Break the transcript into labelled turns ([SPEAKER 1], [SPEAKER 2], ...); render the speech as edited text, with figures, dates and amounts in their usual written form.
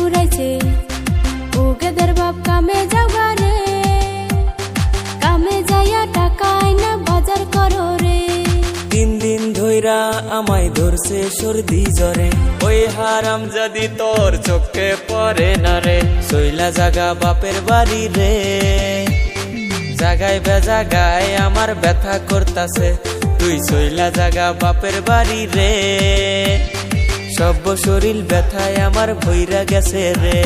[SPEAKER 1] ফুরাইছে ও গেদের বাপ কামে যাওয়া রে, কামে যাইয়া টাকা আইনা বাজার করো রে।
[SPEAKER 2] 3 দিন ধইরা আমায় ধরছে সর্দি জ্বরে, ওই হারাম যদি তোর চোখে পড়ে না রে। সইলা জাগা বাপের বাড়ি রে, জাগায় বেজাগায় আমার ব্যথা করতাছে। তুই সইলা জাগা বাপের বাড়ি রে, সব শরীর ব্যথায় আমার ভইরা গেছে রে।